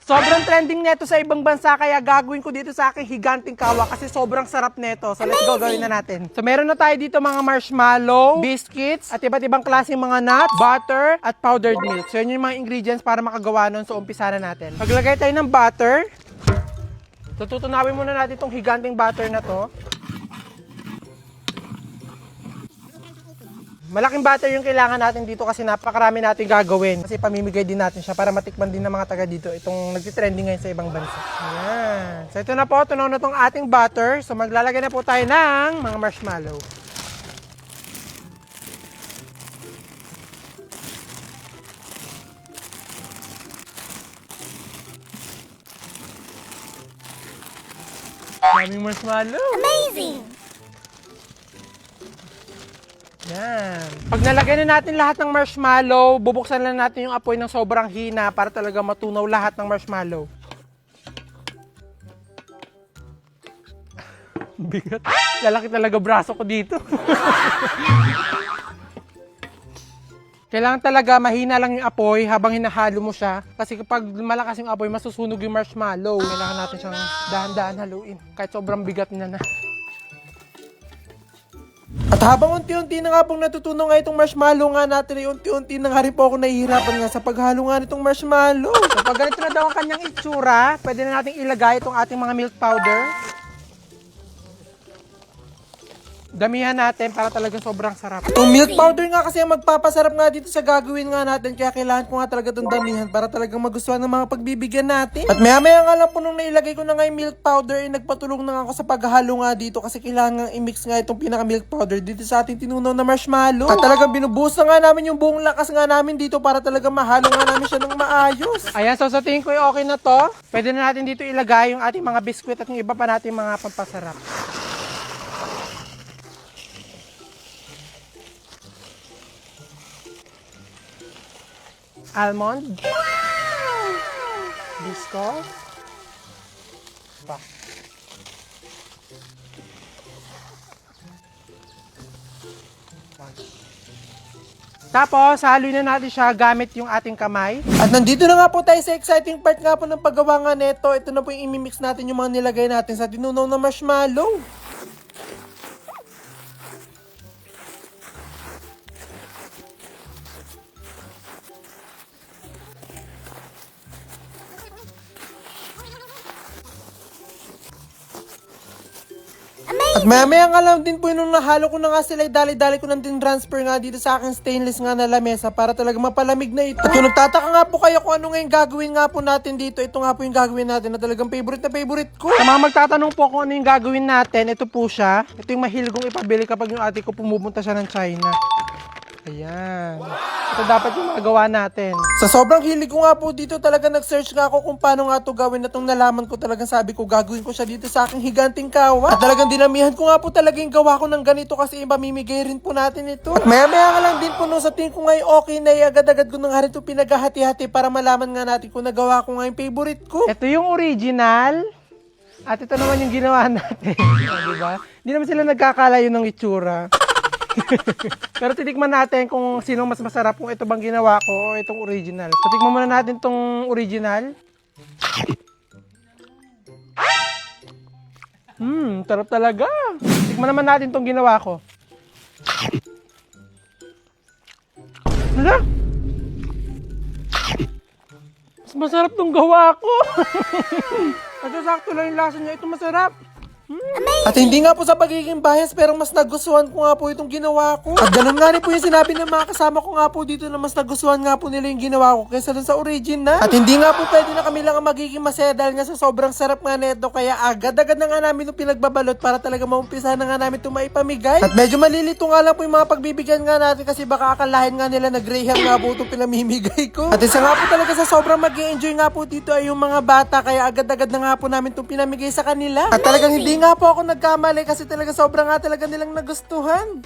Sobrang trending neto sa ibang bansa kaya gagawin ko dito sa aking higanting kawa kasi sobrang sarap neto. So let's go, gawin na natin. So meron na tayo dito mga marshmallow, biscuits, at iba't ibang klaseng mga nuts, butter, at powdered milk. So yun yung mga ingredients para makagawa nun. So umpisa na natin. Maglagay tayo ng butter. So tutunawin muna natin itong higanting butter na to. Malaking butter yung kailangan natin dito kasi napakarami natin gagawin. Kasi pamimigay din natin siya para matikman din ng mga taga dito itong nagtitrending ngayon sa ibang bansa. Ayan. So ito na po, tunaw na tong ating butter. So maglalagay na po tayo ng mga marshmallow. Daming marshmallow. Amazing! Yan. Pag nalagay na natin lahat ng marshmallow, bubuksan lang natin yung apoy ng sobrang hina para talaga matunaw lahat ng marshmallow. Bigat. Lalaki talaga braso ko dito. Kailangan talaga mahina lang yung apoy habang hinahalo mo siya. Kasi kapag malakas yung apoy, masusunog yung marshmallow. Kailangan natin siyang dahan-dahan haluin. Kahit sobrang bigat na na. At habang unti-unti na nga pong natutunan nga itong marshmallow nga natin, unti-unti na nga rin po ako nahihirapan nga sa paghalo nga nitong marshmallow. So pag ganito na daw ang kanyang itsura, pwede na natin ilagay itong ating mga milk powder. Damihan natin para talagang sobrang sarap. Itong milk powder nga kasi ang magpapasarap nga dito sa gagawin nga natin. Kaya kailangan ko nga talaga itong damihan para talagang magustuhan ng mga pagbibigyan natin. At maya-maya nga lang po nung nailagay ko na nga yung milk powder, nagpatulong na nga ako sa paghalo nga dito. Kasi kailangan nga i-mix nga itong pinaka milk powder dito sa ating tinunaw na marshmallow. At talagang binubuhos na nga namin yung buong lakas nga namin dito para talagang mahalo nga namin siya ng maayos. Ayan, so sa tingin ko okay na to. Pwede na natin dito ilagay yung ating mga biskwit at yung iba pa natin mga pampasarap. Almond. Bisco. Pa. Tapos, haluin na natin siya gamit yung ating kamay. At nandito na nga po tayo sa exciting part nga po ng paggawa nga neto. Ito na po yung imimix natin yung mga nilagay natin sa tinunaw na marshmallow. At maya nga lang din po nung nahalo ko na nga sila, dali-dali ko nang din transfer nga dito sa aking stainless nga na lamesa para talaga mapalamig na ito. At kung nagtataka nga po kayo kung ano nga yung gagawin nga po natin dito, ito nga po yung gagawin natin na talagang favorite na favorite ko. Sa mga magtatanong po kung ano yung gagawin natin, ito po siya. Ito yung mahilig kong ipabili kapag yung ate ko pumupunta siya ng China. Ayan. Ito dapat yung magawa natin. Sa sobrang hilig ko nga po dito, talaga nag-search nga ako kung paano nga to gawin. At nung nalaman ko talagang sabi ko, gagawin ko siya dito sa aking higanting kawa. At talagang dinamihan ko nga po talaga yung gawa ko ng ganito kasi mamimigay rin po natin ito. At maya-maya nga lang din po nung sa tingin ko ngayon okay na agad-agad ko na nga rin ito pinaghahati-hati para malaman nga natin kung nagawa ko nga yung favorite ko. Ito yung original. At ito naman yung ginawa natin. Diba? Hindi naman sila nagkakalayo ng itsura. Pero titikman natin kung sino mas masarap, kung ito bang ginawa ko o itong original. So tikman muna natin itong original. Sarap talaga. Tikman naman natin itong ginawa ko. Hala? Mas masarap itong gawa ko. Kasi sakto lang yung lasa niya. Ito masarap. At hindi nga po sa pagiging bias pero mas nagustuhan ko nga po itong ginawa ko. At ganun nga rin po yung sinabi ng mga kasama ko nga po dito na mas nagustuhan nga po nila yung ginawa ko kaysa dun sa original. At hindi nga po pwede na kami lang ang magiging masaya dahil nga sa sobrang sarap nga neto. Kaya agad-agad na nga namin itong pinagbabalot para talaga maumpisahan na nga namin itong maipamigay. At medyo malilito nga lang po yung mga pagbibigyan nga natin kasi baka akalahin nga nila na graham nga po itong pinamimigay ko. At isa nga po talaga sa sobrang mag-i-enjoy nga po dito ay yung mga bata kaya agad-agad na nga po namin itong pinamigay sa kanila. At talagang hindi nga po ako nagkamali kasi talaga sobrang nga talaga nilang nagustuhan.